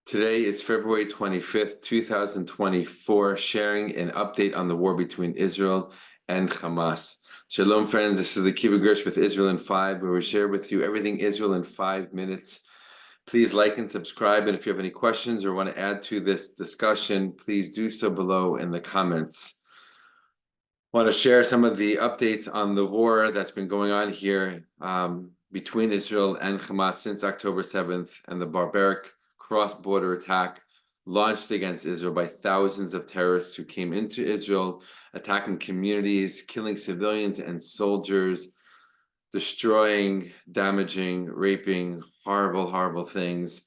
Today is February 25th, 2024, sharing an update on the war between Israel and Hamas. Shalom, friends. This is the Akiva with Israel in 5, where we share with you everything Israel in 5 minutes. Please like and subscribe, and if you have any questions or want to add to this discussion, please do so below in the comments. I want to share some of the updates on the war that's been going on here between Israel and Hamas since October 7th and the barbaric cross-border attack launched against Israel by thousands of terrorists who came into Israel, attacking communities, killing civilians and soldiers, destroying, damaging, raping, horrible, horrible things.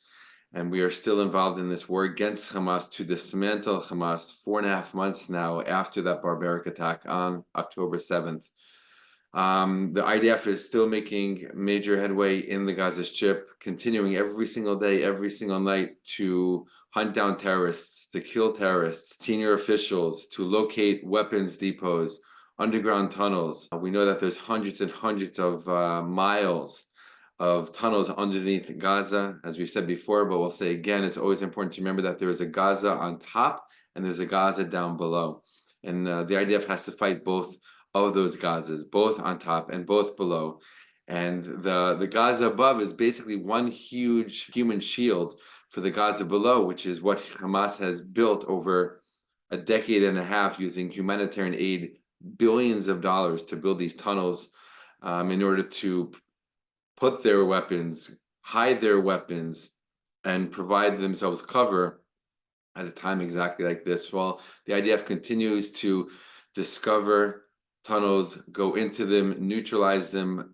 And we are still involved in this war against Hamas to dismantle Hamas 4.5 months now after that barbaric attack on October 7th. The IDF is still making major headway in the Gaza Strip, continuing every single day, every single night to hunt down terrorists, to kill terrorists, senior officials, to locate weapons depots, underground tunnels. We know that there's hundreds and hundreds of miles of tunnels underneath Gaza, as we've said before, but we'll say again, it's always important to remember that there is a Gaza on top and there's a Gaza down below. And the IDF has to fight both of those Gazas, both on top and both below. And the Gaza above is basically one huge human shield for the Gaza below, which is what Hamas has built over a decade and a half using humanitarian aid, billions of dollars to build these tunnels in order to put their weapons, hide their weapons, and provide themselves cover at a time exactly like this. While the IDF continues to discover tunnels, go into them, neutralize them,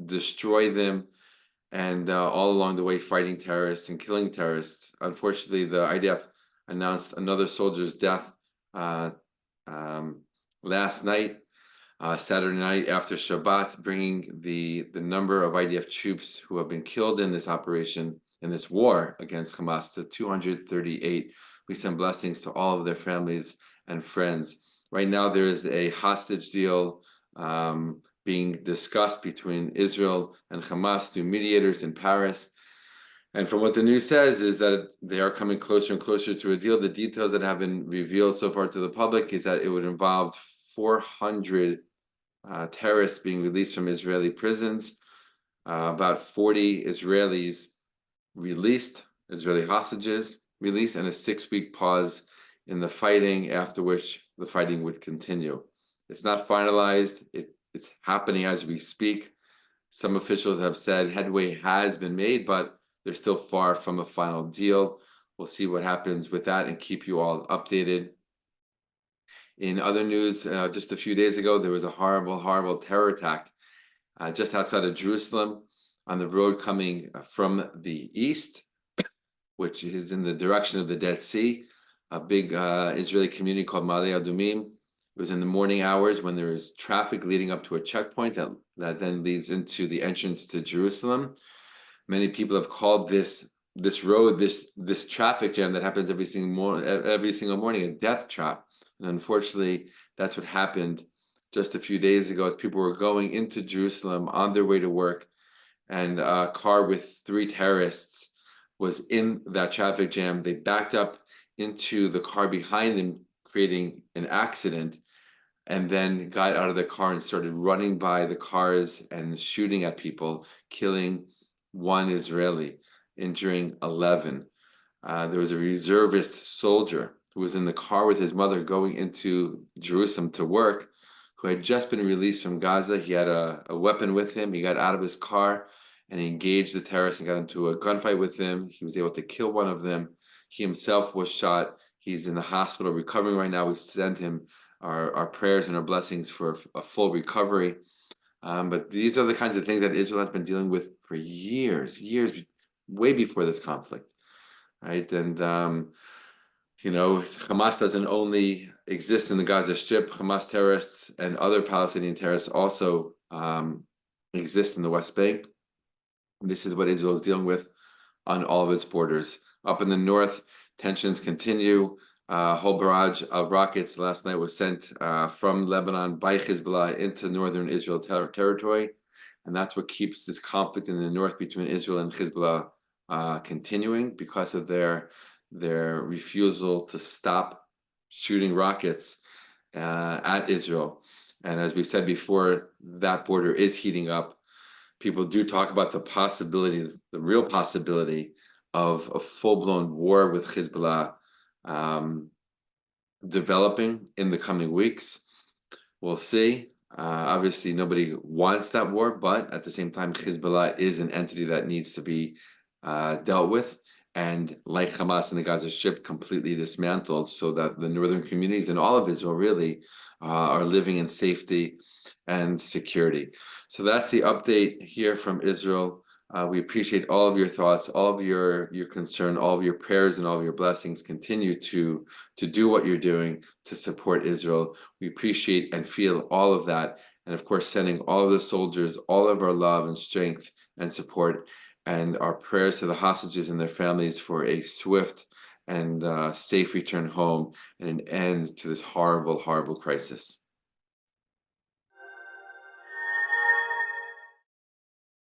destroy them, and all along the way fighting terrorists and killing terrorists. Unfortunately, the IDF announced another soldier's death last night, Saturday night after Shabbat, bringing the number of IDF troops who have been killed in this operation, in this war against Hamas, to 238. We send blessings to all of their families and friends. Right now, there is a hostage deal being discussed between Israel and Hamas through mediators in Paris. And from what the news says is that they are coming closer and closer to a deal. The details that have been revealed so far to the public is that it would involve 400 terrorists being released from Israeli prisons, about 40 Israelis released, Israeli hostages released, and a 6-week pause in the fighting, after which the fighting would continue. It's not finalized. It's happening as we speak. Some officials have said headway has been made, but they're still far from a final deal. We'll see what happens with that and keep you all updated. In other news, just a few days ago, there was a horrible, horrible terror attack just outside of Jerusalem on the road coming from the east, which is in the direction of the Dead Sea. A big Israeli community called Ma'ale Adumim. It was in the morning hours when there is traffic leading up to a checkpoint that then leads into the entrance to Jerusalem. Many people have called this road, this traffic jam that happens every single morning, a death trap. And unfortunately, that's what happened just a few days ago as people were going into Jerusalem on their way to work, and a car with 3 terrorists was in that traffic jam. They backed up into the car behind them, creating an accident, and then got out of the car and started running by the cars and shooting at people, killing 1 Israeli, injuring 11. There was a reservist soldier who was in the car with his mother going into Jerusalem to work, who had just been released from Gaza. He had a weapon with him. He got out of his car and he engaged the terrorists and got into a gunfight with them. He was able to kill 1 of them. He himself was shot. He's in the hospital recovering right now. We send him our prayers and our blessings for a full recovery. But these are the kinds of things that Israel has been dealing with for years, way before this conflict, right? And, Hamas doesn't only exist in the Gaza Strip. Hamas terrorists and other Palestinian terrorists also exist in the West Bank. And this is what Israel is dealing with on all of its borders. Up in the north, tensions continue. A whole barrage of rockets last night was sent from Lebanon by Hezbollah into northern Israel territory. And that's what keeps this conflict in the north between Israel and Hezbollah continuing because of their refusal to stop shooting rockets at Israel. And as we've said before, that border is heating up. People do talk about the possibility, the real possibility of a full-blown war with Hezbollah um, developing in the coming weeks. We'll see. Obviously, nobody wants that war, but at the same time, Hezbollah is an entity that needs to be dealt with. And like Hamas and the Gaza Strip, completely dismantled so that the northern communities and all of Israel really are living in safety and security. So that's the update here from Israel. We appreciate all of your thoughts, all of your concern, all of your prayers, and all of your blessings. Continue to do what you're doing to support Israel. We appreciate and feel all of that, and of course, sending all of the soldiers all of our love and strength and support, and our prayers to the hostages and their families for a swift and safe return home and an end to this horrible, horrible crisis.